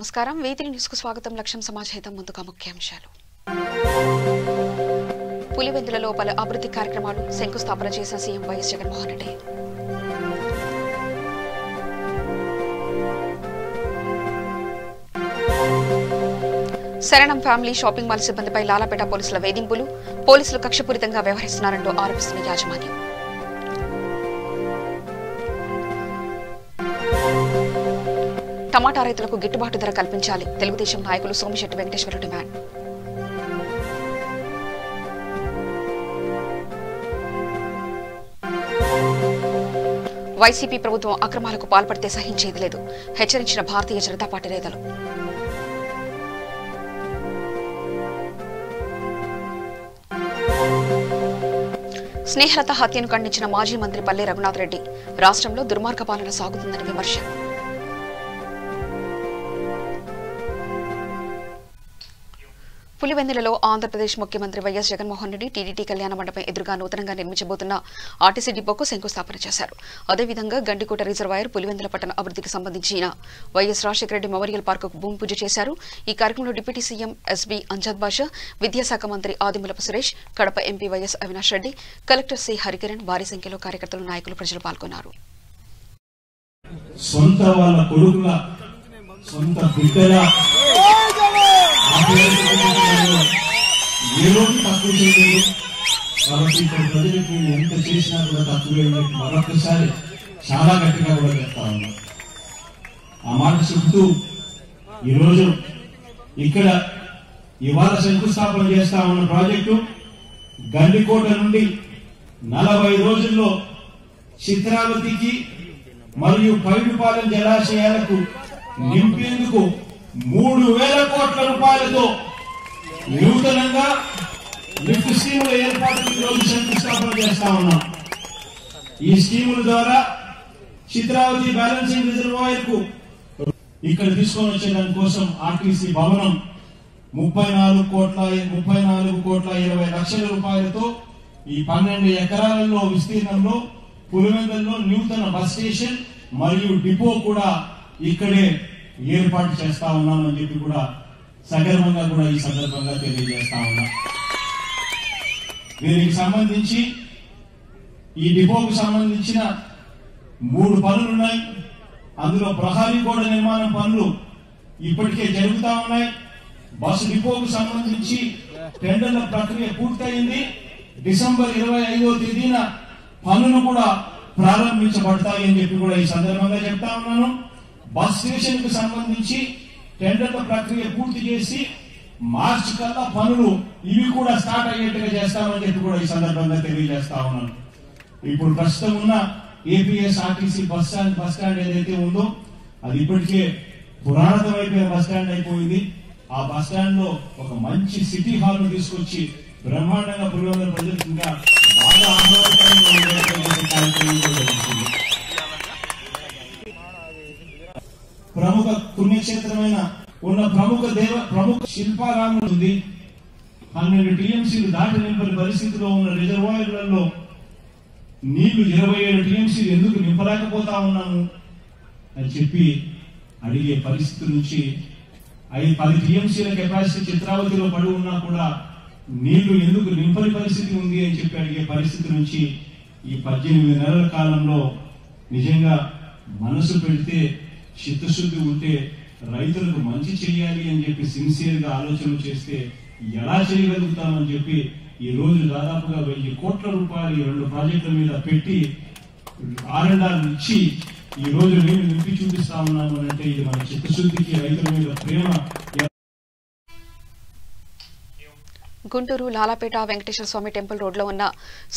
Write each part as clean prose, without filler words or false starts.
నమస్కారం V3 news కు స్వాగతం లక్ష్యం సమాజహితం ముందుగా ముఖ్యాంశాలు పులివెందులలో పలు అభివృద్ధి కార్యక్రమాలు శంకుస్థాపన చేసిన సీఎం వైఎస్ జగన్మోహన్ రెడ్డి శరణం ఫ్యామిలీ షాపింగ్ మాల్ సిబ్బందిపై లాలాపేట పోలీసుల వేధింపులు పోలీసులు కక్షపూరితంగా వ్యవహరిస్తున్నారంటూ ఆరోపిస్తున్న యాజమాన్యం టమాటా రైతులకు గిట్టుబాటు ధర కల్పించాలి తెలుగుదేశం నాయకులు సోమిశెట్టి వెంకటేశ్వర డిమాండ్ వైసీపీ ప్రభుత్వం అక్రమాలకు పాల్పడితే సహించేది లేదు హెచ్చరించిన భారతీయ జనతా పార్టీ నేతలు స్నేహలత హత్యను ఖండించిన మాజీ మంత్రి పల్లె రఘునాథ్ రెడ్డి రాష్ట్రంలో దుర్మార్గ పాలన సాగుతుందని విమర్శ పులివెందులలో ఆంధ్రప్రదేశ్ ముఖ్యమంత్రి వైఎస్ జగన్మోహన్ రెడ్డి టీడీటీ కళ్యాణ మండపం ఎదురుగా నూతనంగా నిర్మించబోతున్న ఆర్టీసీ డిపోకు శంకుస్థాపన చేశారు అదేవిధంగా గండికోట రిజర్వాయర్ పులివెందుల పట్టణ అభివృద్ధికి సంబంధించిన వైఎస్ రాజశేఖర రెడ్డి మెమోరియల్ పార్కుకు భూమి పూజ చేశారు ఈ కార్యక్రమంలో deputy CM SB Amjad Basha విద్యాశాఖ మంత్రి Adimulapu Suresh Kadapa MP YS Avinash Reddy collector C Harikiran భారీ సంఖ్యలో కార్యకర్తలు నాయకులు ప్రజలు పాల్గొన్నారు కాబట్టి ఇక్కడ ప్రజలకు ఎంత చేసినా కూడా తక్కువే మరొకసారి చాలా గట్టిగా కూడా చెప్తా ఉన్నాం ఆ మాట చెబుతూ ఈరోజు ఇక్కడ ఇవాళ శంకుస్థాపన చేస్తా ఉన్న ప్రాజెక్టు గండికోట నుండి 40 రోజుల్లో చిత్రావతికి మరియు పైడుపాలెం జలాశయాలకు నింపేందుకు 3,000 కోట్ల రూపాయలతో నూతనంగా లిఫ్ట్ స్కీముల ఏర్పాటుకు ఈరోజు శంకుస్థాపన చేస్తా ఉన్నాం ఈ స్కీముల ద్వారా చిత్రావతి బ్యాలెన్సింగ్ రిజర్వాయర్ కు ఇక్కడ తీసుకొని వచ్చేదాని కోసం ఆర్టీసీ భవనం 34 కోట్ల 20 లక్షల రూపాయలతో ఈ 12 ఎకరాలలో విస్తీర్ణంలో పులివెందులలో నూతన బస్ స్టేషన్ మరియు డిపో కూడా ఇక్కడే ఏర్పాటు చేస్తా ఉన్నామని చెప్పి కూడా సగర్వంగా కూడా ఈ సందర్భంగా తెలియజేస్తా ఉన్నా దీనికి సంబంధించి ఈ డిపోకు సంబంధించిన 3 పనులున్నాయి అందులో ప్రహరీ గోడ నిర్మాణం పనులు ఇప్పటికే జరుగుతా ఉన్నాయి బస్సు డిపోకు సంబంధించి టెండర్ల ప్రక్రియ పూర్తయింది డిసెంబర్ 25వ తేదీన పనులు కూడా ప్రారంభించబడతాయి అని చెప్పి కూడా ఈ సందర్భంగా చెప్తా ఉన్నాను బస్ స్టేషన్ కు సంబంధించి టెండర్ల ప్రక్రియ పూర్తి చేసి మార్చి కల్లా పనులు ఇవి కూడా స్టార్ట్ అయ్యేట్టుగా చేస్తామని చెప్పి కూడా ఈ సందర్భంగా తెలియజేస్తా ఉన్నాను ఇప్పుడు ప్రస్తుతం ఉన్న ఏపీఎస్ ఆర్టీసీ బస్ స్టాండ్ ఏదైతే ఉందో అది ఇప్పటికే పురాతనమైపోయిన బస్ స్టాండ్ అయిపోయింది ఆ బస్ స్టాండ్ లో ఒక మంచి సిటీ హాల్ ను తీసుకొచ్చి బ్రహ్మాండంగా పులివెందుల ప్రజలకు ఇంకా బాగా ఆహ్లాదకరంగా ప్రముఖ పుణ్యక్షేత్రమైన ఉన్న ప్రముఖ శిల్పారామం ఉంది 12 టీఎంసీలు దాటి నింపని పరిస్థితిలో ఉన్న రిజర్వాయర్లలో నీళ్లు 27 టీఎంసీలు ఎందుకు నింపలేకపోతా ఉన్నాము అని చెప్పి అడిగే పరిస్థితి నుంచి 10 టీఎంసీల కెపాసిటీ చిత్రావతిలో పడి ఉన్నా కూడా నీళ్లు ఎందుకు నింపని పరిస్థితి ఉంది అని చెప్పి అడిగే పరిస్థితి నుంచి ఈ 18 నెలల కాలంలో నిజంగా మనసు పెడితే చిత్తశుద్ధి ఉంటే రైతులకు మంచి చేయాలి అని చెప్పి సిన్సియర్ గా ఆలోచన చేస్తే ఎలా చేయగలుగుతామని చెప్పి ఈ రోజు దాదాపుగా 1000 కోట్ల రూపాయలు 2 ప్రాజెక్టుల మీద పెట్టి R&R ఇచ్చి ఈ రోజు నేను నింపి చూపిస్తా ఉన్నాము అంటే ఇది మన చిత్తశుద్ధికి రైతుల మీద ప్రేమ గుంటూరు లాలాపేట వెంకటేశ్వర స్వామి టెంపుల్ రోడ్లో ఉన్న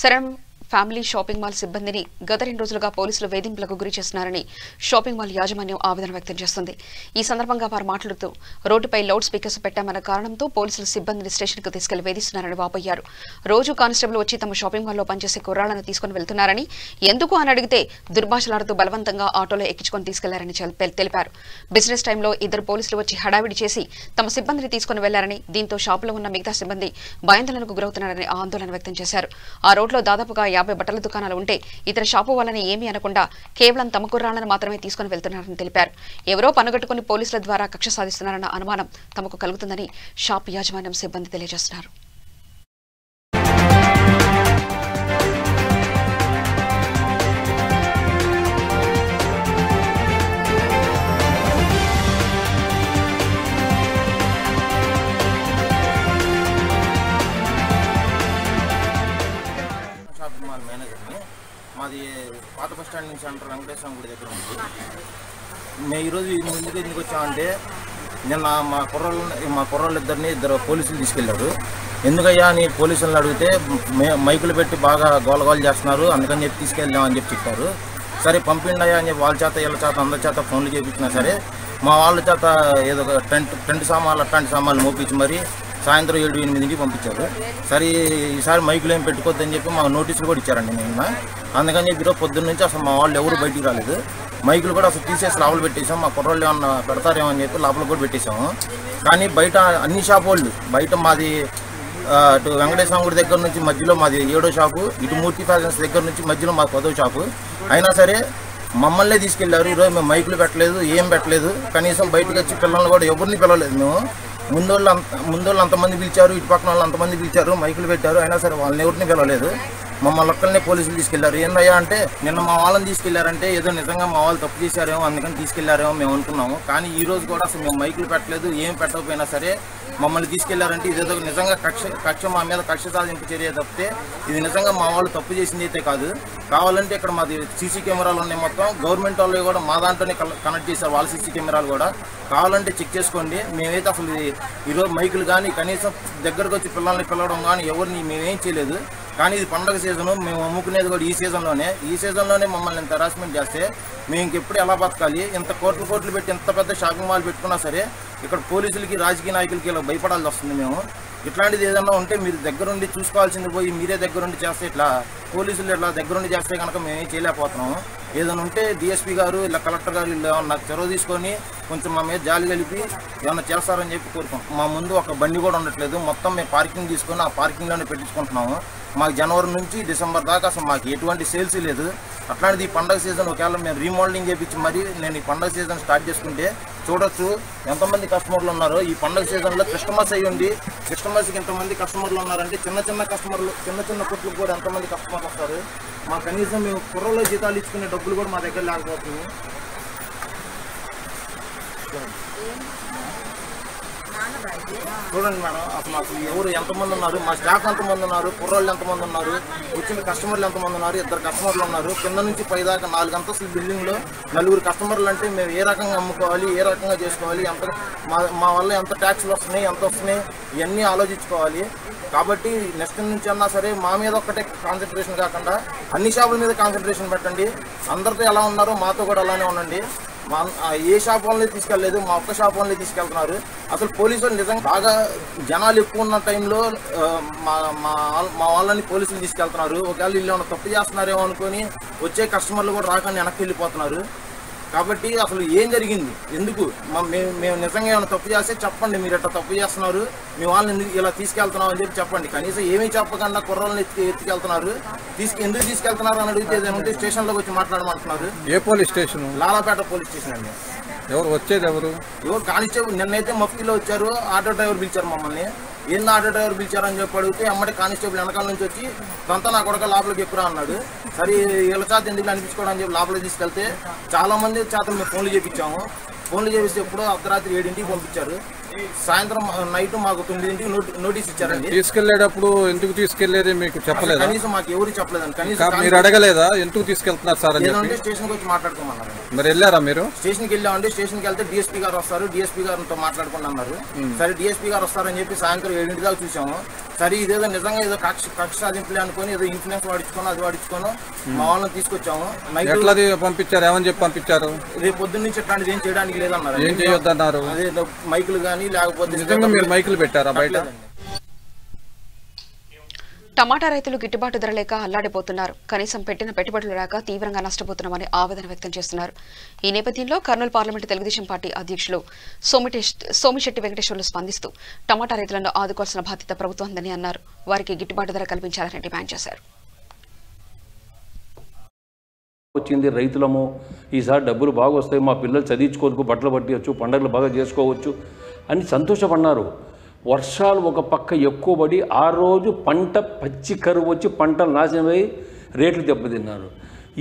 శరణం ఫ్యామిలీ షాపింగ్ మాల్ సిబ్బందిని గత 2 రోజులుగా పోలీసులు వేధింపులకు గురి చేస్తున్నారని షాపింగ్ మాల్ యాజమాన్యం ఆవేదన వ్యక్తం చేస్తుంది ఈ సందర్భంగా వారు మాట్లాడుతూ రోడ్డుపై లౌడ్ స్పీకర్స్ పెట్టామన్న కారణంతో పోలీసులు సిబ్బందిని స్టేషన్కు తీసుకెళ్లి వేధిస్తున్నారని వాపోయారు రోజు కానిస్టేబుల్ వచ్చి తమ షాపింగ్ మాల్లో పనిచేసే కుర్రాళ్లను తీసుకుని వెళ్తున్నారని ఎందుకు అని అడిగితే దుర్భాషలాడుతూ బలవంతంగా ఆటోలో ఎక్కించుకొని తీసుకెళ్లారని తెలిపారు బిజినెస్ టైంలో 2 పోలీసులు వచ్చి హడావిడి చేసి తమ సిబ్బందిని తీసుకుని వెళ్లారని దీంతో షాపులో ఉన్న మిగతా సిబ్బంది భయాందోళనకు గురవుతున్నారని ఆందోళన వ్యక్తం చేశారు ఆ రోడ్లో దాదాపుగా 50 బట్టల దుకాణాలు ఉంటే ఇతర షాపు వాళ్ళని ఏమీ అనకుండా కేవలం తమ కుర్రాళ్లను మాత్రమే తీసుకుని వెళ్తున్నారని తెలిపారు. ఎవరో పనుగట్టుకుని పోలీసుల ద్వారా కక్ష సాధిస్తున్నారన్న అనుమానం తమకు కలుగుతుందని షాప్ యాజమాన్యం సిబ్బంది తెలియజేస్తున్నారు. మాది పాత బస్ స్టాండ్ నుంచి అంటారు వెంకటేశ్వర గుడి దగ్గర ఉంది. మేము ఈరోజు ముందుకు ఎందుకు వచ్చామంటే నిన్న మా కుర్రోళ్ళు ఇద్దరు పోలీసులు తీసుకెళ్లారు. ఎందుకయ్యా అని పోలీసులను అడిగితే మైకులు పెట్టి బాగా గోలగోలు చేస్తున్నారు, అందుకని చెప్పి తీసుకెళ్దామని చెప్పారు. సరే పంపిండయ్యా అని చెప్పి వాళ్ళ చేత వీళ్ళ చేత అందరి చేత ఫోన్లు చేయించినా సరే మా వాళ్ళ చేత ఏదో టెంట్ సామాన్లు అట్లాంటి సామాన్లు మోపించి మరి సాయంత్రం 7-8కి పంపించారు. సరే ఈసారి మైకులు ఏం పెట్టుకోవద్దని చెప్పి మాకు నోటీసులు కూడా ఇచ్చారండి నిన్న. అందుకని చెప్పి ఈరోజు పొద్దున్న నుంచి అసలు మా వాళ్ళు ఎవరు బయటికి రాలేదు. మైకులు కూడా అసలు తీసేసి లోపల పెట్టేసాం. మా కుర్రోళ్ళు ఏమన్నా పెడతారేమో అని చెప్పి లోపల కూడా పెట్టేసాము. కానీ బయట అన్ని షాపు వాళ్ళు బయట మాది అటు వెంకటేశ్వర గుడి దగ్గర నుంచి మధ్యలో మాది 7వ షాపు, ఇటు మూర్తి ఫ్యాషన్స్ దగ్గర నుంచి మధ్యలో మాది 10వ షాపు. అయినా సరే మమ్మల్నే తీసుకెళ్లారు. ఈరోజు మేము మైకులు పెట్టలేదు, ఏం పెట్టలేదు. కనీసం బయటకు వచ్చి పిల్లల్ని కూడా ఎవరిని పిలవలేదు. మేము ముందోళ్ళు అంతమంది పిలిచారు, ఇటు పక్కన వాళ్ళు అంతమంది పిలిచారు, మైకులు పెట్టారు. అయినా సరే వాళ్ళని ఎవరిని పిలవలేదు. మమ్మల్ని ఒక్కరినే పోలీసులు తీసుకెళ్లారు. ఏందయ్యా అంటే నిన్న మా వాళ్ళని తీసుకెళ్లారంటే ఏదో నిజంగా మా వాళ్ళు తప్పు చేశారేమో అందుకని తీసుకెళ్లారేమో మేము అనుకున్నాము. కానీ ఈ రోజు కూడా అసలు మేము మైకులు పెట్టలేదు, ఏం పెట్టకపోయినా సరే మమ్మల్ని తీసుకెళ్లారంటే ఇదేదో నిజంగా కక్ష మా మీద కక్ష సాధింపు చర్య తప్పితే ఇది నిజంగా మా వాళ్ళు తప్పు చేసింది అయితే కాదు. కావాలంటే ఇక్కడ మాది సీసీ కెమెరాలు ఉన్నాయి, మొత్తం గవర్నమెంట్ వాళ్ళు కూడా మా దాంట్లోనే కనెక్ట్ చేశారు వాళ్ళ సీసీ కెమెరాలు కూడా. కావాలంటే చెక్ చేసుకోండి. మేమైతే అసలు ఈరోజు మైకులు కానీ కనీసం దగ్గరకు వచ్చి పిల్లల్ని పిలవడం కానీ ఎవరిని మేమేం చేయలేదు. కానీ ఇది పండుగ సీజను, మేము అమ్ముకునేది కూడా ఈ సీజన్లోనే మమ్మల్ని ఇంత హరాస్మెంట్ చేస్తే మేము ఇంకెప్పుడు ఎలా బతకాలి? ఇంత కోట్లు పెట్టి ఇంత పెద్ద షాపింగ్ మాల్ పెట్టుకున్నా సరే ఇక్కడ పోలీసులకి రాజకీయ నాయకులకి ఇలా భయపడాల్సి వస్తుంది. మేము ఇట్లాంటిది ఏదన్నా ఉంటే మీరు దగ్గరుండి చూసుకోవాల్సింది పోయి మీరే దగ్గరుండి చేస్తే ఇట్లా పోలీసులు ఇట్లా దగ్గరుండి చేస్తే కనుక మేమేం చేయలేకపోతున్నాము. ఏదైనా ఉంటే డిఎస్పీ గారు ఇలా కలెక్టర్ గారు ఇలా ఏమన్నా చొరవ తీసుకొని కొంచెం మా మీద జాలి కలిపి ఏమన్నా చేస్తారని చెప్పి కోరుకుంటాం. మా ముందు ఒక బండి కూడా ఉండట్లేదు, మొత్తం మేము పార్కింగ్ తీసుకొని ఆ పార్కింగ్లోనే పెట్టించుకుంటున్నాము. మాకు జనవరి నుంచి డిసెంబర్ దాకా అసలు మాకు ఎటువంటి సేల్స్ లేదు. అట్లాంటిది ఈ పండుగ సీజన్ ఒకవేళ మేము రీమోడలింగ్ చేయించి మరి నేను ఈ పండుగ సీజన్ స్టార్ట్ చేసుకుంటే చూడొచ్చు ఎంతమంది కస్టమర్లు ఉన్నారో. ఈ పండుగ సీజన్లో కస్టమర్స్ అయ్యండి, కస్టమర్స్కి ఎంతమంది కస్టమర్లు ఉన్నారంటే చిన్న కస్టమర్లు చిన్న కొట్లకు కూడా ఎంతమంది కస్టమర్లు వస్తారు. మా కనీసం మేము కుర్రలో జీతాలు ఇచ్చుకునే డబ్బులు కూడా మా దగ్గర లేకపోతుంది. చూడండి మేడం, అసలు మాకు ఎవరు ఎంతమంది ఉన్నారు, మా స్టాఫ్ ఎంతమంది ఉన్నారు, కుర్రోళ్ళు ఎంతమంది ఉన్నారు, వచ్చిన కస్టమర్లు ఎంతమంది ఉన్నారు, 2 కస్టమర్లు ఉన్నారు. కింద నుంచి పైదాకా 4 అంతస్తుల బిల్డింగ్లో 4 కస్టమర్లు అంటే మేము ఏ రకంగా అమ్ముకోవాలి, ఏ రకంగా చేసుకోవాలి, ఎంత మా వల్ల ఎంత ట్యాక్స్లు వస్తున్నాయి, ఎంత వస్తున్నాయి, ఇవన్నీ ఆలోచించుకోవాలి. కాబట్టి నెక్స్ట్ నుంచి అన్నా సరే మా మీద ఒక్కటే కాన్సన్ట్రేషన్ కాకుండా అన్ని షాపుల మీద కాన్సన్ట్రేషన్ పెట్టండి. అందరితో ఎలా ఉన్నారో మాతో కూడా అలానే ఉండండి. ఏ షాప్ వాళ్ళని తీసుకెళ్ళలేదు, మా ఒక్క షాప్ వాళ్ళని తీసుకెళ్తున్నారు. అసలు పోలీసులు నిజంగా బాగా జనాలు ఎక్కువ ఉన్న టైంలో మా వాళ్ళని పోలీసులు తీసుకెళ్తున్నారు. ఒకవేళ వీళ్ళు ఏమైనా తప్పు చేస్తున్నారేమో అనుకొని వచ్చే కస్టమర్లు కూడా రాకుండా వెనక్కి వెళ్ళిపోతున్నారు. కాబట్టి అసలు ఏం జరిగింది, ఎందుకు మేము నిజంగా ఏమైనా తప్పు చేస్తే చెప్పండి. మీరు ఎట్లా తప్పు చేస్తున్నారు, మీ వాళ్ళని ఇలా తీసుకెళ్తున్నాం అని చెప్పి చెప్పండి. కనీసం ఏమీ చెప్పకుండా కుర్రల్ని ఎత్తుకెళ్తున్నారు. ఎందుకు తీసుకెళ్తున్నారు అని అడిగితే ఏదంటే స్టేషన్లోకి వచ్చి మాట్లాడమంటున్నారు. ఏ police station? Lalapet police station అండి. ఎవరు వచ్చేది? ఎవరు కానిస్టేబుల్ నిన్నైతే మఫ్తీలో వచ్చారు, ఆటో డ్రైవర్ పిలిచారు మమ్మల్ని. ఏంది ఆటో డ్రైవర్ పిలిచారని చెప్పి అడిగితే అమ్మటి కానిస్టేబుల్ వెనకాల నుంచి వచ్చి తనంతా నా కొడుక లోపలికి ఎక్కురా అన్నాడు. సరే వీళ్ళ చేత ఎందుకు అనిపించుకోవడం చెప్పి లోపలికి తీసుకెళ్తే చాలా మంది చేత మేము ఫోన్లు చేయించాము. ఫోన్లు చేపిస్తే ఎప్పుడో అర్ధరాత్రి 7ంటికి పంపించారు. సాయంత్రం నైట్ మాకు 9ంటికి నోటీస్ ఇచ్చారండి. తీసుకెళ్లేటప్పుడు ఎందుకు తీసుకెళ్లేది మీకు చెప్పలేదు? కనీసం మాకు ఎవరు చెప్పలేదండి. కనీసం మీరు అడగలేదా ఎందుకు తీసుకెళ్తున్నారు సార్ అని? స్టేషన్కి వచ్చి మాట్లాడుకోమన్నారు. మరి వెళ్ళారా మీరు? స్టేషన్కి వెళ్ళామండి. స్టేషన్కి వెళ్తే డిఎస్పీ గారు వస్తారు, డిఎస్పీ గారితో మాట్లాడుకుని అన్నారు. సరే డిఎస్పీ గారు వస్తారని చెప్పి సాయంత్రం 7 దాకా చూసాము. సరే ఇదేదో నిజంగా ఏదో కక్ష సాధింపులే అనుకుని ఏదో ఇన్ఫ్లుయెన్స్ వాడించుకొని మా వాళ్ళని తీసుకొచ్చాము. ఎట్లా పంపించారు? ఏమని చెప్పి పంపించారు? రేపు పొద్దున్న నుంచి ఇట్లాంటిది ఏం చేయడానికి లేదన్నారు. ఏం చేయొద్దన్నారు? అదే మైకులు కానీ లేకపోతే నిజంగా మీరు మైకులు పెట్టారా బయట? టమాటా రైతులు గిట్టుబాటు ధర లేక అల్లాడిపోతున్నారు. కనీసం పెట్టిన పెట్టుబడులు రాక తీవ్రంగా నష్టపోతున్నామని ఆవేదన వ్యక్తం చేస్తున్నారు. ఈ నేపథ్యంలో కర్నూలు పార్లమెంటు తెలుగుదేశం పార్టీ అధ్యక్షులు సోమిశెట్టి వెంకటేశ్వర్లు స్పందిస్తూ టమాటా రైతులను ఆదుకోవాల్సిన బాధ్యత ప్రభుత్వందని అన్నారు. వారికి గిట్టుబాటు ధర కల్పించాలని డిమాండ్ చేశారు. వచ్చింది రైతులము, ఈసారి డబ్బులు బాగా వస్తాయి, మా పిల్లలు చదివించుకోవచ్చు, బట్టలు పట్టవచ్చు, పండుగలు బాగా చేసుకోవచ్చు అని సంతోషపడినారు. వర్షాలు ఒక పక్క ఎక్కువ పడి ఆ రోజు పంట పచ్చి కరువు వచ్చి పంటలు నాశనమై రేట్లు దెబ్బతిన్నారు.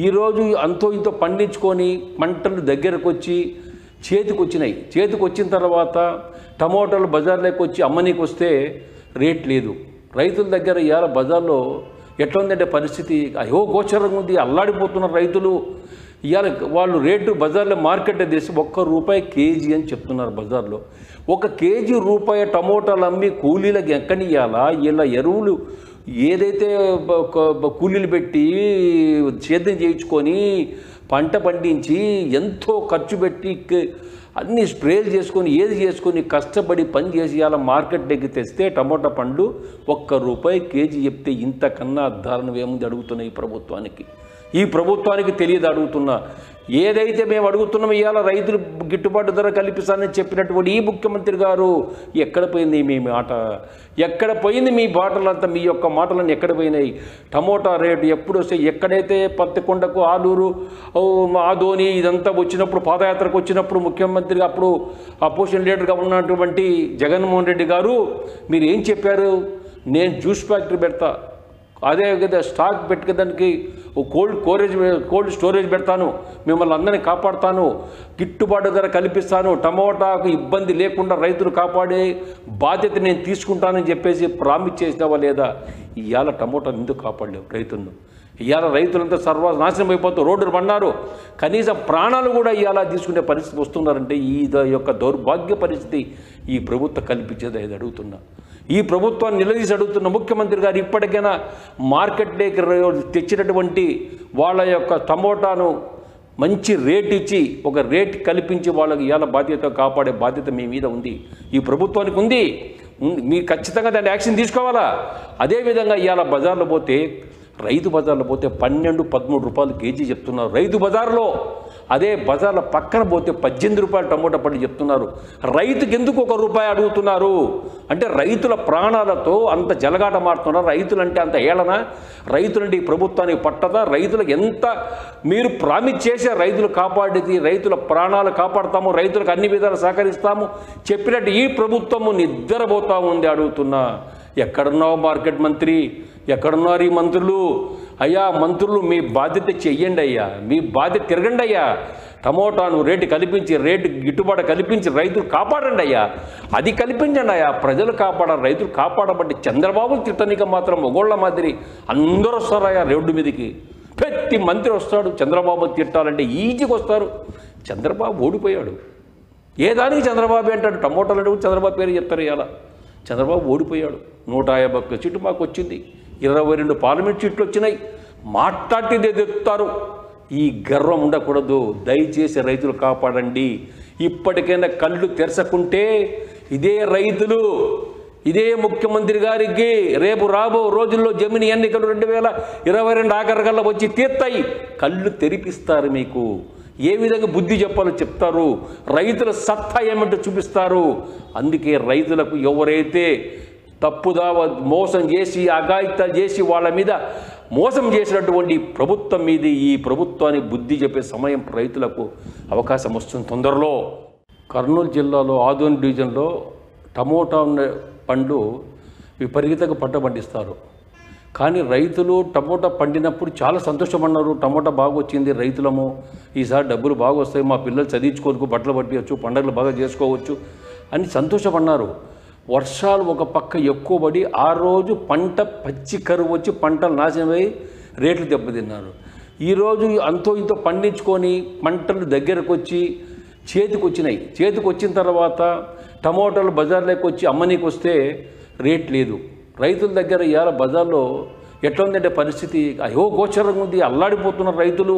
ఈరోజు అంతో ఇంతో పండించుకొని పంటలు దగ్గరకు వచ్చి చేతికి వచ్చినాయి. చేతికి వచ్చిన తర్వాత టమోటాలు బజార్లోకి వచ్చి అమ్మనీకి వస్తే రేట్ లేదు. రైతుల దగ్గర ఇవాళ బజార్లో ఎట్లా ఉందంటే పరిస్థితి అయ్యో గోచరంగా ఉంది. అల్లాడిపోతున్నారు రైతులు. ఇవాళ వాళ్ళు రేటు బజార్లో మార్కెట్ తీసి ₹1 కేజీ అని చెప్తున్నారు బజార్లో. 1 కేజీ రూపాయి టమోటాలు అమ్మి కూలీలకు ఎక్కనియాలా? ఇలా ఎరువులు ఏదైతే కూలీలు పెట్టి సేద్యం చేయించుకొని పంట పండించి ఎంతో ఖర్చు పెట్టి అన్ని స్ప్రేలు చేసుకొని ఏది చేసుకొని కష్టపడి పని చేసి అలా మార్కెట్లోకి తెస్తే టమోటా పండు ₹1 కేజీ చెప్తే ఇంతకన్నా దారుణం ఏముంది అడుగుతున్నా ఈ ప్రభుత్వానికి తెలియదు అడుగుతున్నా. ఏదైతే మేము అడుగుతున్నామో ఇవాళ రైతులు గిట్టుబాటు ధర కల్పిస్తానని చెప్పినటువంటి ఈ ముఖ్యమంత్రి గారు ఎక్కడ పోయింది మీ మాట? ఎక్కడ పోయింది మీ బాటలంతా? మీ యొక్క మాటలన్నీ ఎక్కడ పోయినాయి? టమోటా రేటు ఎప్పుడు వస్తే ఎక్కడైతే పత్తికొండకు ఆలూరు ఆదోని ఇదంతా వచ్చినప్పుడు పాదయాత్రకు వచ్చినప్పుడు ముఖ్యమంత్రిగా అప్పుడు అపోజిషన్ లీడర్గా ఉన్నటువంటి జగన్మోహన్ రెడ్డి గారు మీరు ఏం చెప్పారు? నేను జ్యూస్ ఫ్యాక్టరీ పెడతా, అదే కదా స్టాక్ పెట్టుకోదానికి కోల్డ్ స్టోరేజ్ పెడతాను, మిమ్మల్ని అందరినీ కాపాడుతాను, గిట్టుబాటు ధర కల్పిస్తాను, టమోటాకు ఇబ్బంది లేకుండా రైతులు కాపాడే బాధ్యత నేను తీసుకుంటానని చెప్పేసి ప్రామిస్ చేసినావా లేదా? ఇవాళ టమోటాను ఎందుకు కాపాడలేవు రైతులను? ఇవాళ రైతులంతా సర్వనాశనం అయిపోతూ రోడ్డులు పడినారు. కనీసం ప్రాణాలు కూడా ఇవాళ తీసుకునే పరిస్థితి వస్తున్నారంటే ఈ యొక్క దౌర్భాగ్య పరిస్థితి ఈ ప్రభుత్వం కల్పించేది అది అడుగుతున్నా. ఈ ప్రభుత్వాన్ని నిలదీసి అడుగుతున్న ముఖ్యమంత్రి గారు ఇప్పటికైనా మార్కెట్లోకి తెచ్చినటువంటి వాళ్ళ యొక్క టమోటాను మంచి రేట్ ఇచ్చి ఒక రేట్ కల్పించి వాళ్ళకి ఇవాళ బాధ్యత కాపాడే బాధ్యత మీ మీద ఉంది, ఈ ప్రభుత్వానికి ఉంది. మీరు ఖచ్చితంగా దాన్ని యాక్షన్ తీసుకోవాలా. అదేవిధంగా ఇవాళ బజార్లో పోతే రైతు బజార్లో పోతే ₹12-13 కేజీ చెప్తున్నారు రైతు బజార్లో. అదే బజార్ల పక్కన పోతే ₹18 టమోటా పండు చెప్తున్నారు. రైతుకి ఎందుకు ₹1 అడుగుతున్నారు అంటే రైతుల ప్రాణాలతో అంత జలగాట మారుతున్నారు. రైతులంటే అంత ఏళన? రైతులంటే ఈ ప్రభుత్వానికి పట్టదా? రైతులకు ఎంత మీరు ప్రామిస్ చేసే రైతులు కాపాడేది, రైతుల ప్రాణాలు కాపాడుతాము, రైతులకు అన్ని విధాలు సహకరిస్తాము చెప్పినట్టు ఈ ప్రభుత్వము నిద్రపోతా ఉంది అడుగుతున్నా. ఎక్కడున్నావు మార్కెట్ మంత్రి? ఎక్కడున్నారు ఈ మంత్రులు? అయ్యా మంత్రులు మీ బాధ్యత చెయ్యండి అయ్యా, మీ బాధ్యత తిరగండి అయ్యా. టమోటాను రేటు కల్పించి రేటు గిట్టుబాటు కల్పించి రైతులు కాపాడండి అయ్యా. అది కల్పించండి అయ్యా. ప్రజలు కాపాడాలి, రైతులు కాపాడబట్టి చంద్రబాబు తిట్టనిక మాత్రం మొగోళ్ళ మాదిరి అందరూ వస్తారయ్యా రోడ్డు మీదకి. ప్రతి మంత్రి వస్తాడు చంద్రబాబు తిట్టాలంటే ఈజీగా వస్తారు. చంద్రబాబు ఓడిపోయాడు. ఏ దానికి చంద్రబాబు అంటాడు? టమోటాలు అంటే చంద్రబాబు పేరు చెప్తారు. ఇలా చంద్రబాబు ఓడిపోయాడు. 151 సీట్లు మాకు వచ్చింది, 22 పార్లమెంట్ సీట్లు వచ్చినాయి. మాట్లాడితే చెప్తారు. ఈ గర్వం ఉండకూడదు. దయచేసి రైతులు కాపాడండి. ఇప్పటికైనా కళ్ళు తెరచకుంటే ఇదే రైతులు ఇదే ముఖ్యమంత్రి గారికి రేపు రాబో రోజుల్లో జమిని ఎన్నికలు 2022 ఆఖరికల్లా వచ్చి తీర్తాయి. కళ్ళు తెరిపిస్తారు. మీకు ఏ విధంగా బుద్ధి చెప్పాలో చెప్తారు. రైతుల సత్తా ఏమంటో చూపిస్తారు. అందుకే రైతులకు ఎవరైతే తప్పుదావ మోసం చేసి అఘాయిత్యాలు చేసి వాళ్ళ మీద మోసం చేసినటువంటి ప్రభుత్వం మీద ఈ ప్రభుత్వానికి బుద్ధి చెప్పే సమయం రైతులకు అవకాశం వస్తుంది తొందరలో. కర్నూలు జిల్లాలో ఆదోని డివిజన్లో టమోటా పండు విపరీతంగా పంట పండిస్తారు. కానీ రైతులు టమోటా పండినప్పుడు చాలా సంతోషపడినారు. టమోటా బాగా వచ్చింది రైతులము, ఈసారి డబ్బులు బాగా వస్తాయి, మా పిల్లలు చదివించుకోవచ్చు, బట్టలు పట్టవచ్చు, పండుగలు బాగా చేసుకోవచ్చు అని సంతోషపడినారు. వర్షాలు ఒక పక్క ఎక్కువ పడి ఆ రోజు పంట పచ్చి కరువు వచ్చి పంటలు నాశనమై రేట్లు దెబ్బతిన్నారు. ఈరోజు అంతో ఇంతో పండించుకొని పంటలు దగ్గరకు వచ్చి చేతికి వచ్చినాయి. చేతికి వచ్చిన తర్వాత టమోటాలు బజార్లోకి వచ్చి అమ్మనీకి వస్తే రేట్ లేదు. రైతుల దగ్గర ఇవాళ బజార్లో ఎట్లా ఉందంటే పరిస్థితి అయ్యో గోచరంగా ఉంది. అల్లాడిపోతున్నారు రైతులు.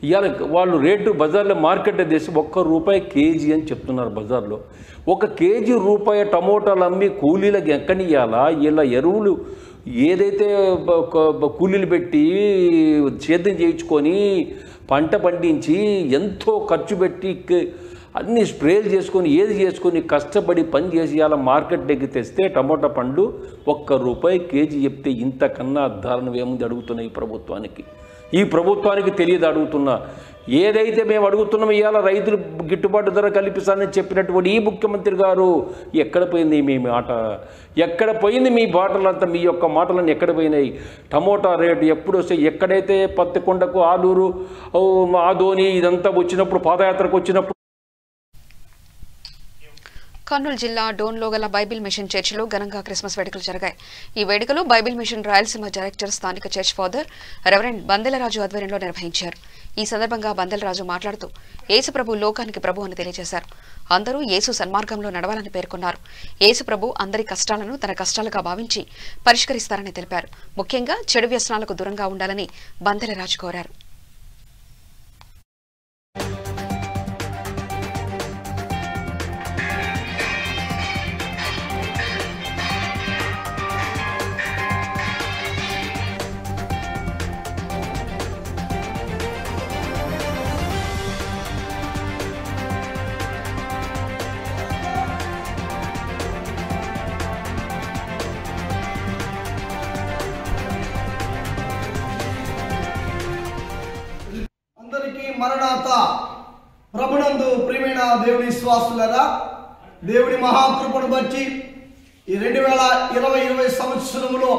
ఇవాళ వాళ్ళు రేటు బజార్లో మార్కెట్ తీసి ₹1 కేజీ అని చెప్తున్నారు బజార్లో. 1 కేజీ రూపాయి టమోటాలు అమ్మి కూలీలకు ఎక్కనియాలా? ఇలా ఎరువులు ఏదైతే కూలీలు పెట్టి సేద్యం చేయించుకొని పంట పండించి ఎంతో ఖర్చు పెట్టి అన్ని స్ప్రేలు చేసుకొని ఏది చేసుకొని కష్టపడి పని చేసి అలా మార్కెట్లోకి తెస్తే టమోటా పండు ₹1 కేజీ చెప్తే ఇంతకన్నా దారుణం ఏముంది అడుగుతున్నా ఈ ప్రభుత్వానికి ఈ ప్రభుత్వానికి తెలియదు అడుగుతున్నా. ఏదైతే మేము అడుగుతున్నామో ఇవాళ రైతులు గిట్టుబాటు ధర కల్పిస్తానని చెప్పినటువంటి ఈ ముఖ్యమంత్రి గారు ఎక్కడ పోయింది మీ మాట? ఎక్కడ పోయింది మీ మాటలంతా? మీ యొక్క మాటలన్నీ ఎక్కడ పోయినాయి? టమోటా రేటు ఎప్పుడు వస్తే ఎక్కడైతే పత్తికొండకు ఆలూరు ఆదోని ఇదంతా వచ్చినప్పుడు పాదయాత్రకు వచ్చినప్పుడు కర్నూలు జిల్లా డోన్లో గల బైబిల్ మిషన్ చర్చిలో ఘనంగా క్రిస్మస్ వేడుకలు జరిగాయి. ఈ వేడుకలు బైబిల్ మిషన్ రాయలసీమ డైరెక్టర్ స్థానిక చర్చ్ ఫాదర్ రెవరెండ్ బందెలరాజు ఆధ్వర్యంలో నిర్వహించారు. ఈ సందర్భంగా బందెలరాజు మాట్లాడుతూ యేసు ప్రభు లోకానికి ప్రభు అని తెలియజేశారు. అందరూ యేసు సన్మార్గంలో నడవాలని పేర్కొన్నారు. యేసు ప్రభు అందరి కష్టాలను తన కష్టాలుగా భావించి పరిష్కరిస్తారని తెలిపారు. ముఖ్యంగా చెడు వ్యసనాలకు దూరంగా ఉండాలని బందెలరాజు కోరారు. మరణాత ప్రభునందు ప్రియమైన దేవుని విశ్వాసులారా, దేవుని మహాకృపను బట్టి ఈ 2020 సంవత్సరంలో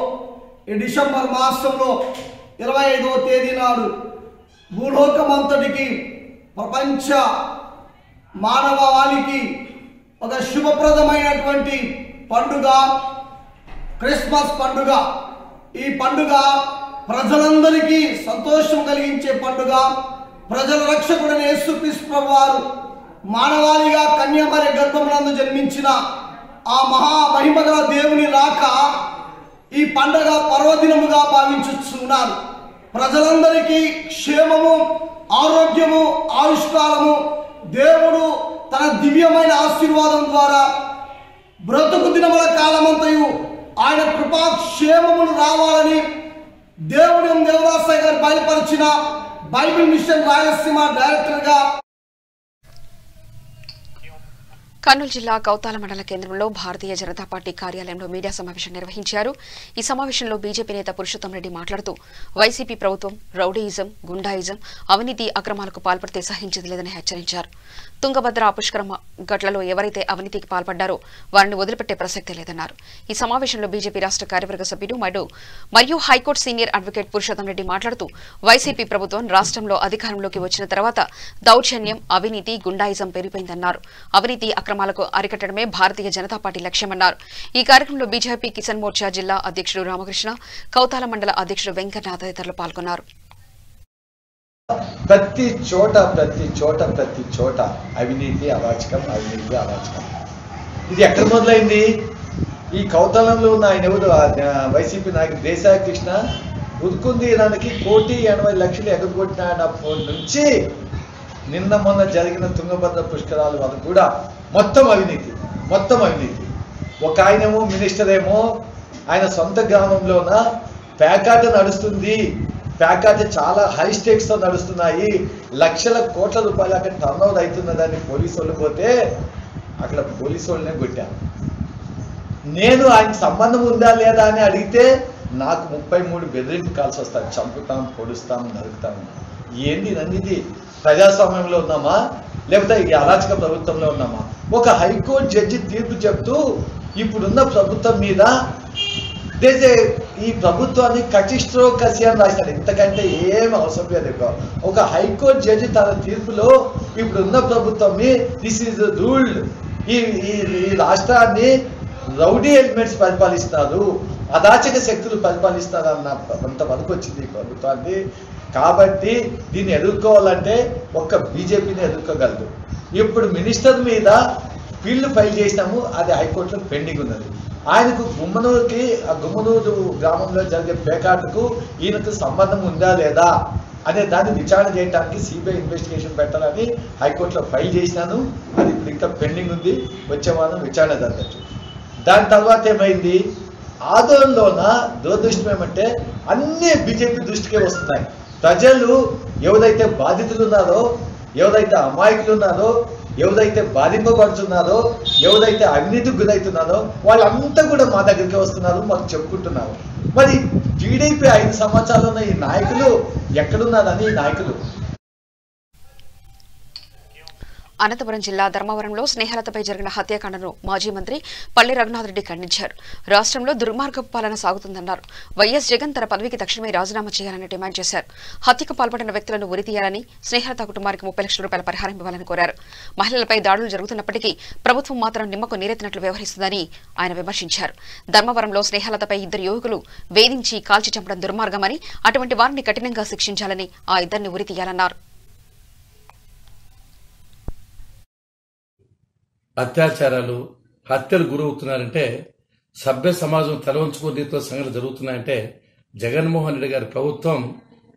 ఈ డిసెంబర్ మాసంలో 25వ తేదీ నాడు భూలోకమంతటికి ప్రపంచ మానవాళికి ఒక శుభప్రదమైనటువంటి పండుగ క్రిస్మస్ పండుగ. ఈ పండుగ ప్రజలందరికీ సంతోషం కలిగించే పండుగ. ప్రజల రక్షకుడైన యేసుక్రీస్తు ప్రభువారు మానవాళిగా కన్యామరి గర్భమునందు జన్మించిన ఆ మహామహిమగల దేవుని రాక ఈ పండుగ పర్వదినముగా భావించుచున్నారు. ప్రజలందరికీ క్షేమము, ఆరోగ్యము, ఆయుష్కాలము దేవుడు తన దివ్యమైన ఆశీర్వాదం ద్వారా బ్రతుకు దినముల కాలమంతయు ఆయన కృపాక్షేమములు రావాలని దేవుని దేవదాసయ్య గారు బయలుపరిచిన బైబిల్ మిషన్ రాయలసీమ డైరెక్టర్గా కర్నూలు జిల్లా కౌతాల మండల కేంద్రంలో భారతీయ జనతా పార్టీ కార్యాలయంలో మీడియా సమావేశం నిర్వహించారు. ఈ సమావేశంలో బీజేపీ నేత పురుషోత్తం రెడ్డి మాట్లాడుతూ వైసీపీ ప్రభుత్వం రౌడీయిజం, గుండాయిజం, అవినీతి అక్రమాలకు పాల్పడితే సహించేది లేదని హెచ్చరించారు. తుంగభద్ర పుష్కరమ ఘట్లలో ఎవరైతే అవినీతికి పాల్పడ్డారో వారిని వదిలిపెట్టే ప్రసక్తే లేదన్నారు. ఈ సమావేశంలో బీజేపీ రాష్ట్ర కార్యవర్గ సభ్యుడు మరియు high court senior advocate Purushottam Reddy మాట్లాడుతూ వైసీపీ ప్రభుత్వం రాష్ట్రంలో అధికారంలోకి వచ్చిన తర్వాత దౌర్జన్యం, అవినీతి, గుండాయిజం పెరిగిపోయిందన్నారు. అవినీతి అక్రమాలకు అరికట్టడమే భారతీయ జనతా పార్టీ లక్ష్యమన్నారు. ఈ కార్యక్రమంలో బీజేపీ కిసాన్ మోర్చా జిల్లా అధ్యక్షుడు రామకృష్ణ, కౌతాల మండల అధ్యక్షుడు వెంకన్న తదితరులు పాల్గొన్నారు. ప్రతి చోట అవినీతి అరాచకం. ఇది ఎక్కడ మొదలైంది? ఈ కౌతలంలో ఉన్న ఆయన ఎవరు వైసీపీ నాయకుడు దేశాయ కృష్ణ ఉదుకుందీరానికి 1,80,00,000 ఎగరగొట్టినప్పటి నుంచి నిన్న మొన్న జరిగిన తుంగభద్ర పుష్కరాల వరకు కూడా మొత్తం అవినీతి. ఒక ఆయనేమో మినిస్టర్ ఏమో ఆయన సొంత గ్రామంలోన ప్యాకాట నడుస్తుంది, ప్యాకాట చాలా హై స్టేక్స్తో నడుస్తున్నాయి, లక్షల కోట్ల రూపాయలు అక్కడ టర్న్ ఓవర్ అవుతున్నదని పోలీసు వాళ్ళు పోతే అక్కడ పోలీసు వాళ్ళనే కొట్టాను. నేను ఆయనకు సంబంధం ఉందా లేదా అని అడిగితే నాకు 33 బెదిరింపు కాల్సి వస్తాయి. చంపుతాం, పొడుస్తాం, నరుకుతాం. ఏంది నన్నిది? ప్రజాస్వామ్యంలో ఉన్నామా లేకపోతే ఈ అరాచక ప్రభుత్వంలో ఉన్నామా? ఒక హైకోర్టు జడ్జి తీర్పు చెప్తూ ఇప్పుడున్న ప్రభుత్వం మీద ఈ ప్రభుత్వాన్ని కటిస్ట్రో కసి అని రాశాడు. ఇంతకంటే ఏం అవసరం లేదు. ఒక హైకోర్టు జడ్జి తన తీర్పులో ఇప్పుడున్న ప్రభుత్వం దిస్ ఈజ్ రూల్డ్, ఈ రాష్ట్రాన్ని రౌడీ ఎలిమెంట్స్ పరిపాలిస్తారు, అదాచక శక్తులు పరిపాలిస్తారు అంత వరకు వచ్చింది ఈ ప్రభుత్వాన్ని. కాబట్టి దీన్ని ఎదుర్కోవాలంటే ఒక్క బీజేపీని ఎదుర్కోగలదు. ఇప్పుడు మినిస్టర్ మీద బిల్లు ఫైల్ చేసినాము, అది హైకోర్టులో పెండింగ్ ఉన్నది. ఆయనకు గుమ్మనూరు గ్రామంలో జరిగే పేకాటకు ఈయనకు సంబంధం ఉందా లేదా అనే దాన్ని విచారణ చేయడానికి సిబిఐ ఇన్వెస్టిగేషన్ పెట్టాలని హైకోర్టులో ఫైల్ చేసినాను. అది ఇప్పుడు ఇంకా పెండింగ్ ఉంది. వచ్చే వారం విచారణ జరగచ్చు. దాని తర్వాత ఏమైంది? ఆందోళనలోన దురదృష్టం ఏమంటే అన్నీ బీజేపీ దృష్టికే వస్తున్నాయి. ప్రజలు ఎవరైతే బాధితులు ఉన్నారో, ఎవరైతే అమాయకులు ఉన్నారో, ఎవరైతే బాధింపబడుతున్నారో, ఎవరైతే అవినీతికి గురవుతున్నారో వాళ్ళంతా కూడా మా దగ్గరికి వస్తున్నారు, మాకు చెప్పుకుంటున్నారు. మరి టీడీపీ 5 సంవత్సరాలు ఉన్న ఈ నాయకులు ఎక్కడున్నారని ఈ నాయకులు. అనంతపురం జిల్లా ధర్మవరంలో స్నేహలతపై జరిగిన హత్యాకాండను మాజీ మంత్రి పల్లి రఘునాథ్ రెడ్డి ఖండించారు. రాష్ట్రంలో దుర్మార్గపు పాలన సాగుతుందన్నారు. వైఎస్ జగన్ తన పదవికి తక్షణమే రాజీనామా చేయాలని డిమాండ్ చేశారు. హత్యకు పాల్పడిన వ్యక్తులను ఉరితీయాలని, స్నేహలత కుటుంబానికి 30 లక్షల రూపాయల పరిహారం ఇవ్వాలని కోరారు. మహిళలపై దాడులు జరుగుతున్నప్పటికీ ప్రభుత్వం మాత్రం నిమ్మకు నీరెత్తినట్లు వ్యవహరిస్తుందని ఆయన విమర్శించారు. ధర్మవరంలో స్నేహలతపై 2 యువకులు వేధించి కాల్చి చంపడం దుర్మార్గమని, అటువంటి వారిని కఠినంగా శిక్షించాలని, ఆ 2ని ఉరితీయాలన్నారు. అత్యాచారాలు, హత్యలు గురవుతున్నారంటే, సభ్య సమాజం తలవంచుకునే రీతిలో సంఘటనలు జరుగుతున్నాయంటే జగన్మోహన్ రెడ్డి గారి ప్రభుత్వం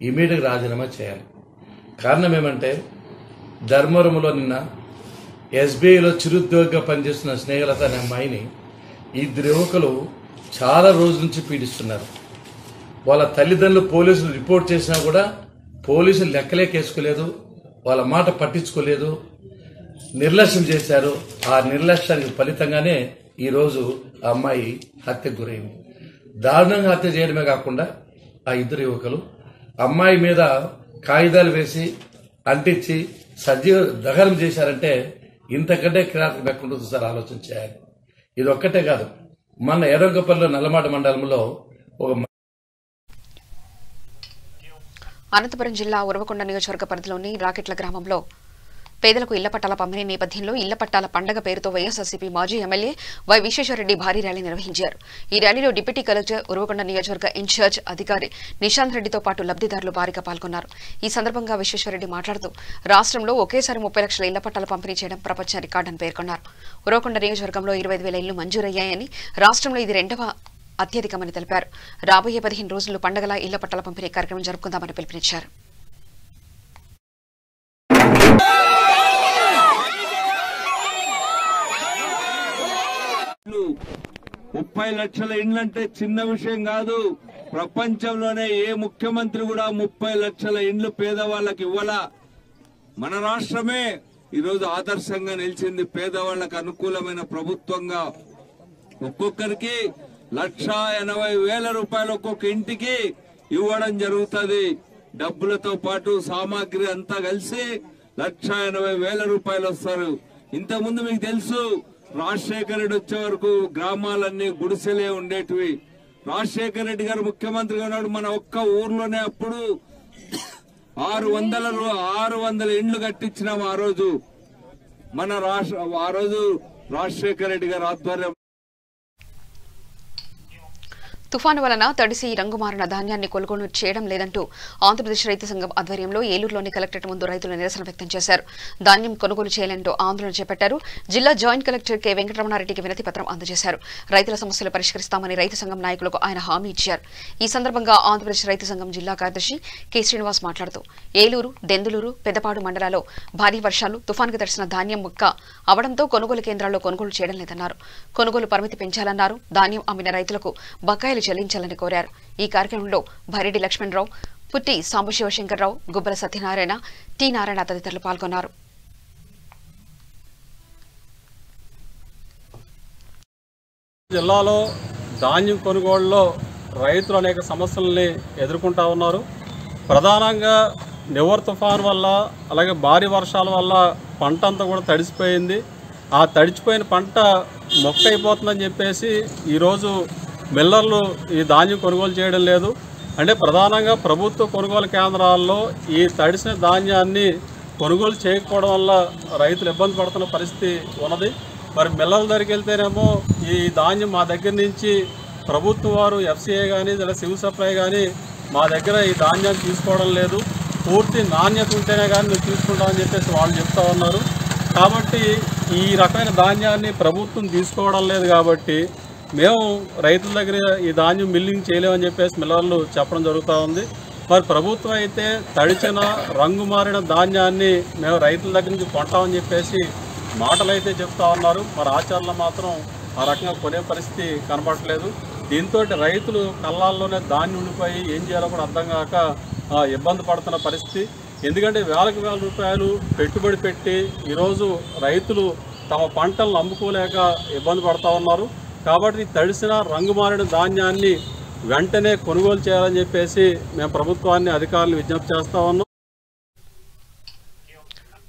ఇమీడియట్గా రాజీనామా చేయాలి. కారణం ఏమంటే, ధర్మవరంలో నిన్న ఎస్బీఐలో చిరుద్యోగిగా పనిచేస్తున్న స్నేహలత అనే అమ్మాయిని 2 యువకులు చాలా రోజుల నుంచి పీడిస్తున్నారు. వాళ్ళ తల్లిదండ్రులు పోలీసులు రిపోర్ట్ చేసినా కూడా పోలీసులు లెక్కలేకేసుకోలేదు, వాళ్ళ మాట పట్టించుకోలేదు, నిర్లక్ష్యం చేశారు. ఆ నిర్లక్ష్యానికి ఫలితంగానే ఈరోజు ఆ అమ్మాయి హత్యకు గురైంది. దారుణంగా హత్య చేయడమే కాకుండా ఆ 2 యువకులు అమ్మాయి మీద కాగితాలు వేసి అంటించి సజీవ దహనం చేశారంటే ఇంతకంటే కిరాతకం ఎక్కడుంటుంది సార్, ఆలోచన చేయాలి. ఇది ఒక్కటే కాదు, మన ఎర్రగొప్పల్లో నల్లమాట మండలంలో ఒక అనంతపురం జిల్లా ఉరవకొండ నియోజకవర్గ పరిధిలోని రాకెట్ల గ్రామంలో పేదలకు ఇళ్ల పట్టాల పంపిణీ నేపథ్యంలో ఇళ్ల పట్టాల పండగ పేరుతో వైఎస్ఆర్సీపీ మాజీ ఎమ్మెల్యే వై విశ్వేశ్వరరెడ్డి భారీ ర్యాలీ నిర్వహించారు. ఈ ర్యాలీలో డిప్యూటీ కలెక్టర్, ఉరవకొండ నియోజకవర్గ ఇన్ఛార్జ్ అధికారి నిశాంత్ రెడ్డితో పాటు లబ్దిదారులు భారీగా పాల్గొన్నారు. ఈ సందర్భంగా విశ్వేశ్వరరెడ్డి మాట్లాడుతూ రాష్ట్రంలో ఒకేసారి 30 లక్షల ఇళ్ల పట్టాల పంపిణీ చేయడం ప్రపంచ రికార్డని పేర్కొన్నారు. ఉరవకొండ నియోజకవర్గంలో 25,000 ఇళ్లు మంజూరయ్యాయని, రాష్ట్రంలో ఇది 2వ అత్యధికమని తెలిపారు. రాబోయే 15 రోజులు పండగల ఇళ్ల పట్టాల పంపిణీ కార్యక్రమం జరుపుకుందామని పిలుపునిచ్చారు. 30 లక్షల ఇండ్లంటే చిన్న విషయం కాదు. ప్రపంచంలోనే ఏ ముఖ్యమంత్రి కూడా 30 లక్షల ఇండ్లు పేదవాళ్లకు ఇవ్వాలా. మన రాష్ట్రమే ఈరోజు ఆదర్శంగా నిలిచింది, పేదవాళ్లకు అనుకూలమైన ప్రభుత్వంగా. ఒక్కొక్కరికి 1,80,000 రూపాయలు ఒక్కొక్క ఇంటికి ఇవ్వడం జరుగుతుంది. డబ్బులతో పాటు సామాగ్రి అంతా కలిసి 1,80,000 రూపాయలు వస్తారు. ఇంతకుముందు మీకు తెలుసు, రాజశేఖర రెడ్డి వచ్చే వరకు గ్రామాలన్నీ గుడిసెలే ఉండేటివి. రాజశేఖర రెడ్డి గారు ముఖ్యమంత్రిగా ఉన్నాడు. మన ఒక్క ఊర్లోనే అప్పుడు 600 ఇండ్లు కట్టించినాం. ఆ రోజు రాజశేఖర రెడ్డి గారు ఆధ్వర్యం. తుఫాను వలన తడిసి రంగుమారిన ధాన్యాన్ని కొనుగోలు చేయడం లేదంటూ ఆంధ్రప్రదేశ్ రైతు సంఘం ఆధ్వర్యంలో ఏలూరులోని కలెక్టరేట్ ముందు రైతులు నిరసన వ్యక్తం చేశారు. ధాన్యం కొనుగోలు చేయాలంటూ ఆందోళన చేపట్టారు. జిల్లా జాయింట్ కలెక్టర్ కె వెంకటరమణారెడ్డికి వినతి పత్రం అందజేశారు. రైతుల సమస్యలు పరిష్కరిస్తామని రైతు సంఘం నాయకులకు ఆయన హామీ ఇచ్చారు. ఈ సందర్భంగా ఆంధ్రప్రదేశ్ రైతు సంఘం జిల్లా కార్యదర్శి కె శ్రీనివాస్ మాట్లాడుతూ ఏలూరు, దెందులూరు, పెద్దపాడు మండలాల్లో భారీ వర్షాలు, తుఫానుకు తడిసిన ధాన్యం ముక్క అవడంతో కొనుగోలు కేంద్రాల్లో కొనుగోలు చేయడం లేదన్నారు. కొనుగోలు పరిమితి పెంచాలన్నారు. ధాన్యం అమ్మిన రైతులకు బకాయిలు చెల్లించాలని కోరారు. ఈ కార్యక్రమంలో భైరెడ్డి లక్ష్మణరావు, పుట్టి సాంబశివశంకర్రావు, గుబ్బల సత్యనారాయణ, టి నారాయణ తదితరులు పాల్గొన్నారు. జిల్లాలో ధాన్యం కొనుగోలులో రైతులు అనేక సమస్యల్ని ఎదుర్కొంటా ఉన్నారు. ప్రధానంగా నివర్ తుఫాన్ వల్ల, అలాగే భారీ వర్షాల వల్ల పంట అంతా కూడా తడిసిపోయింది. ఆ తడిచిపోయిన పంట మొక్కైపోతుందని చెప్పేసి ఈరోజు మిల్లర్లు ఈ ధాన్యం కొనుగోలు చేయడం లేదు. అంటే ప్రధానంగా ప్రభుత్వ కొనుగోలు కేంద్రాల్లో ఈ తడిసిన ధాన్యాన్ని కొనుగోలు చేయకపోవడం వల్ల రైతులు ఇబ్బంది పడుతున్న పరిస్థితి ఉన్నది. మరి మిల్లర్ల దగ్గరికి వెళ్తేనేమో ఈ ధాన్యం మా దగ్గర నుంచి ప్రభుత్వం వారు ఎఫ్సిఐ కానీ లేదా సివిల్ సప్లై కానీ మా దగ్గర ఈ ధాన్యాన్ని తీసుకోవడం లేదు, పూర్తి నాణ్యత ఉంటేనే కానీ మేము తీసుకుంటామని చెప్పేసి వాళ్ళు చెప్తా ఉన్నారు. కాబట్టి ఈ రకమైన ధాన్యాన్ని ప్రభుత్వం తీసుకోవడం లేదు. కాబట్టి మేము రైతుల దగ్గర ఈ ధాన్యం మిల్లింగ్ చేయలేమని చెప్పేసి మిల్లర్లు చెప్పడం జరుగుతూ ఉంది. మరి ప్రభుత్వం అయితే తడిచిన రంగు మారిన ధాన్యాన్ని మేము రైతుల దగ్గర నుంచి కొంటామని చెప్పేసి మాటలు అయితే చెప్తా ఉన్నారు. మరి ఆచరణలో మాత్రం ఆ రకంగా కొనే పరిస్థితి కనబడట్లేదు. దీంతో రైతులు కళ్ళాల్లోనే ధాన్యం ఉండిపోయి ఏం చేయాలో కూడా అర్థం కాక ఇబ్బంది పడుతున్న పరిస్థితి. ఎందుకంటే వేలకు వేల రూపాయలు పెట్టుబడి పెట్టి ఈరోజు రైతులు తమ పంటలను అమ్ముకోలేక ఇబ్బంది పడుతూ ఉన్నారు. కాబట్టి తడిసిన రంగు మారిన ధాన్యాన్ని వెంటనే కొనుగోలు చేయాలని చెప్పేసి మేము ప్రభుత్వాన్ని అధికారులు విజ్ఞప్తి చేస్తా ఉన్నాం.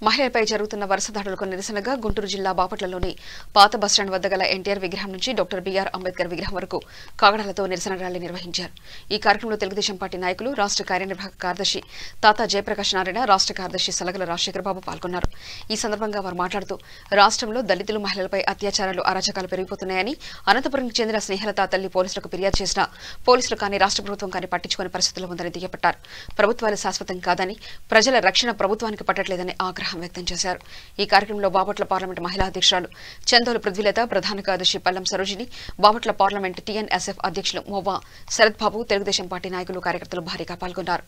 మహిళలపై జరుగుతున్న వరుస దాడులకు నిరసనగా గుంటూరు జిల్లా బాపట్లలోని పాత బస్టాండ్ వద్ద గల ఎన్టీఆర్ విగ్రహం నుంచి డాక్టర్ బిఆర్ అంబేద్కర్ విగ్రహం వరకు కాగడాలతో నిరసన ర్యాలీ నిర్వహించారు. ఈ కార్యక్రమంలో తెలుగుదేశం పార్టీ నాయకులు, రాష్ట్ర కార్యనిర్వాహక కార్యదర్శి తాతా జయప్రకాష్ నారాయణ, రాష్ట్ర కార్యదర్శి సలగల రాజశేఖర్ బాబు పాల్గొన్నారు. ఈ సందర్భంగా వారు మాట్లాడుతూ రాష్ట్రంలో దళితులు, మహిళలపై అత్యాచారాలు, అరాచకాలు పెరిగిపోతున్నాయని, అనంతపురంకి చెందిన స్నేహలత తల్లి పోలీసులకు ఫిర్యాదు చేసినా పోలీసులు కానీ రాష్ట్ర ప్రభుత్వం కానీ పట్టించుకునే పరిస్థితుల్లో ఉందని దుయ్యబట్టారు. ప్రభుత్వాలు శాశ్వతం కాదని, ప్రజల రక్షణ ప్రభుత్వానికి పట్టట్లేదని ఆగ్రహం వ్యక్తం చేశారు. ఈ కార్యక్రమంలో బాపట్ల పార్లమెంట్ మహిళా అధ్యక్షురాలు చందోలు పృథ్వీలత, ప్రధాన కార్యదర్శి పల్లం సరోజిని, బాపట్ల పార్లమెంట్ టీఎన్ఎస్ఎఫ్ అధ్యక్షులు మొవ్వా శరత్ బాబు, తెలుగుదేశం పార్టీ నాయకులు, కార్యకర్తలు భారీగా పాల్గొన్నారు.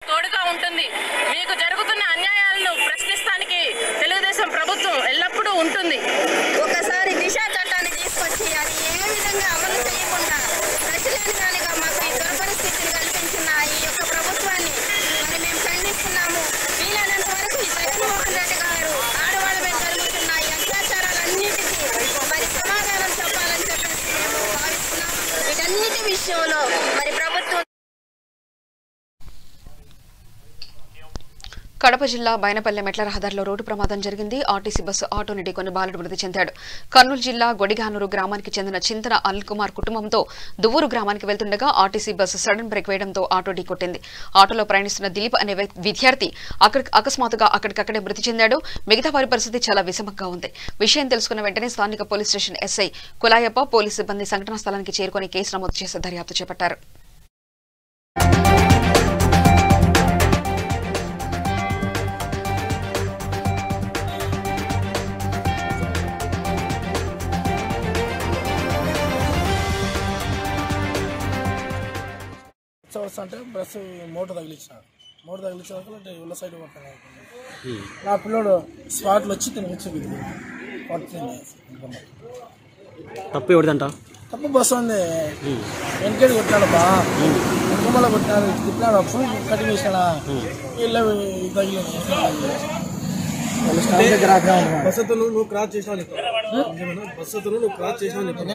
తోడుగా ఉంటుంది. మీకు జరుగుతున్న అన్యాయాలను ప్రశ్నిస్తానికి తెలుగుదేశం ప్రభుత్వం ఎల్లప్పుడూ ఉంటుంది. ఒకసారి దిశ చట్టాన్ని తీసుకొచ్చి అది ఏ విధంగా అమలు చేయకుండా ప్రజలేని దానిగా మాకు ఈ దుర్పరిస్థితిని కల్పించిన ఈ యొక్క ప్రభుత్వాన్ని మరి మేము ఖండిస్తున్నాము. వీలైనంత వరకు ఈ జగన్మోహన్ రెడ్డి గారు ఆడవాళ్ళ మీద జరుగుతున్న ఈ అత్యాచారాలన్నిటికీ మరి సమాధానం చెప్పాలని చెప్పేసి మేము భావిస్తున్నాం. వీటన్నిటి విషయంలో మరి ప్రభుత్వం. కడప జిల్లా బైనపల్లె మెట్ల రహదారిలో రోడ్డు ప్రమాదం జరిగింది. ఆర్టీసీ బస్సు ఆటోని ఢీకొని బాలుడు మృతి చెందాడు. కర్నూలు జిల్లా గొడిగానూరు గ్రామానికి చెందిన చింతన అనిల్ కుమార్ కుటుంబంతో దువ్వూరు గ్రామానికి వెళ్తుండగా ఆర్టీసీ బస్సు సడన్ బ్రేక్ వేయడంతో ఆటో ఢీకొట్టింది. ఆటోలో ప్రయాణిస్తున్న దిలీప్ అనే విద్యార్థి అకస్మాత్తుగా అక్కడికక్కడే మృతి చెందాడు. మిగతా వారి పరిస్థితి చాలా విషమంగా ఉంది. విషయం తెలుసుకున్న వెంటనే స్థానిక police station SI Kulayappa, police సిబ్బంది సంఘటనా స్థలానికి చేరుకుని కేసు నమోదు చేసి దర్యాప్తు చేపట్టారు. అంటే బస్సు మోటార్ తగిలించాక ఉల్ల సైడ్ నా పిల్లోడు స్పాట్లో వచ్చి తినిపించి తప్పు ఎవరిదంట? తప్పు బస్సు ఉంది. వెనకేది కొట్టినాడు బా, వెనుకమల కొట్టినాడు, తిప్పినాడు, ఫుల్ కటింగ్ చేసినా వీళ్ళ తగిలింది. బస్సుతో నువ్వు క్రాస్ చేసినావు, బస్సుతో నువ్వు క్రాస్ చేసినావు.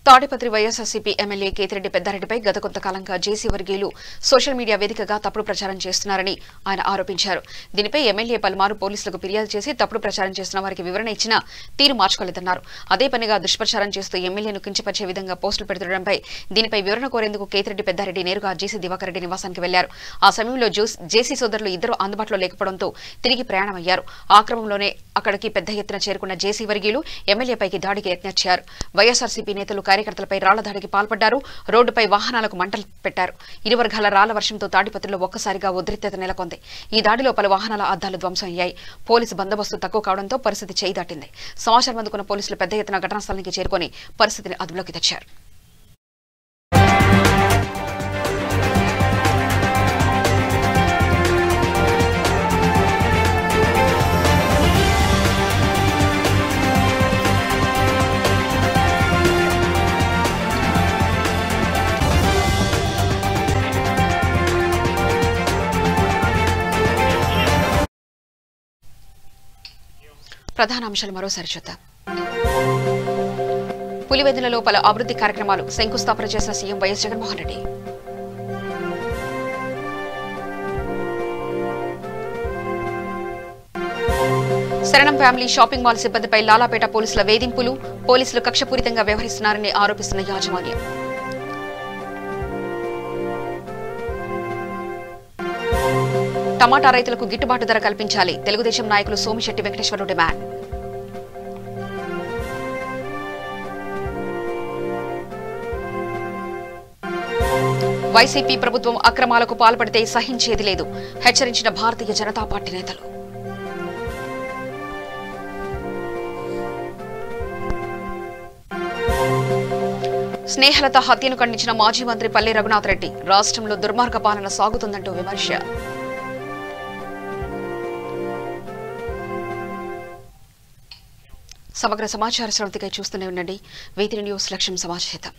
తాడిపత్రి వైఎస్ఆర్సీపీ ఎమ్మెల్యే కేతిరెడ్డి పెద్దారెడ్డిపై గత కొంతకాలంగా జేసీ వర్గీయులు సోషల్ మీడియా వేదికగా తప్పుడు ప్రచారం చేస్తున్నారని ఆయన ఆరోపించారు. దీనిపై ఎమ్మెల్యే పలుమారు పోలీసులకు ఫిర్యాదు చేసి తప్పుడు ప్రచారం చేస్తున్న వారికి వివరణ ఇచ్చినా తీరు మార్చుకోలేదన్నారు. అదే పనిగా దుష్ప్రచారం చేస్తూ ఎమ్మెల్యేను కించపరిచే విధంగా పోస్టులు పెడుతుండడంపై దీనిపై వివరణ కోరేందుకు కేతిరెడ్డి పెద్దారెడ్డి నేరుగా జేసీ దివాకర్ రెడ్డి నివాసానికి వెళ్లారు. ఆ సమయంలో జేసీ సోదరులు ఇద్దరు అందుబాటులో లేకపోవడంతో తిరిగి ప్రయాణమయ్యారు. ఆ క్రమంలోనే అక్కడికి పెద్ద ఎత్తున చేరుకున్న జేసీ వర్గీయులు ఎమ్మెల్యేపైకి దాడికి యత్నించారు. వైఎస్ఆర్సీపీ నేతలు కార్యకర్తలపై రాళ్ల దాడికి పాల్పడ్డారు. రోడ్డుపై వాహనాలకు మంటలు పెట్టారు. ఇరు వర్గాల రాళ్ల వర్షంతో తాడిపత్రిలో ఒక్కసారిగా ఉద్రిక్తత నెలకొంది. ఈ దాడిలో పలు వాహనాల అద్దాలు ధ్వంసం అయ్యాయి. పోలీసు బందోబస్తు తక్కువ కావడంతో పరిస్థితి చేయి దాటింది. సమాచారం అందుకున్న పోలీసులు పెద్ద ఎత్తున ఘటనా స్థలానికి చేరుకుని పరిస్థితిని అదుపులోకి తెచ్చారు. ప్రధాన అంశాలు మరోసారి చూద్దాం. పులివెందులలో పలు అభివృద్ధి కార్యక్రమాలు శంకుస్థాపన చేసిన సీఎం వైఎస్ జగన్మోహన్ రెడ్డి. శరణం ఫ్యామిలీ షాపింగ్ మాల్ సిబ్బందిపై లాలాపేట పోలీసుల వేధింపులు, పోలీసులు కక్షపూరితంగా వ్యవహరిస్తున్నారని ఆరోపిస్తున్న యాజమాన్యం. టమాటా రైతులకు గిట్టుబాటు ధర కల్పించాలి, తెలుగుదేశం నాయకులు సోమిశెట్టి వెంకటేశ్వరరావు డిమాండ్. వైసీపీ ప్రభుత్వం అక్రమాలకు పాల్పడితే సహించేది లేదు, హెచ్చరించిన భారతీయ జనతా పార్టీ నేతలు. స్నేహలత హత్యను ఖండించిన మాజీ మంత్రి పల్లె రఘునాథ్ రెడ్డి, రాష్ట్రంలో దుర్మార్గ పాలన సాగుతుందంటూ విమర్శ. సమగ్ర సమాచార శ్రవణతికై చూస్తూనే ఉండండి. V3 న్యూస్ లక్ష్యం సమాచారం.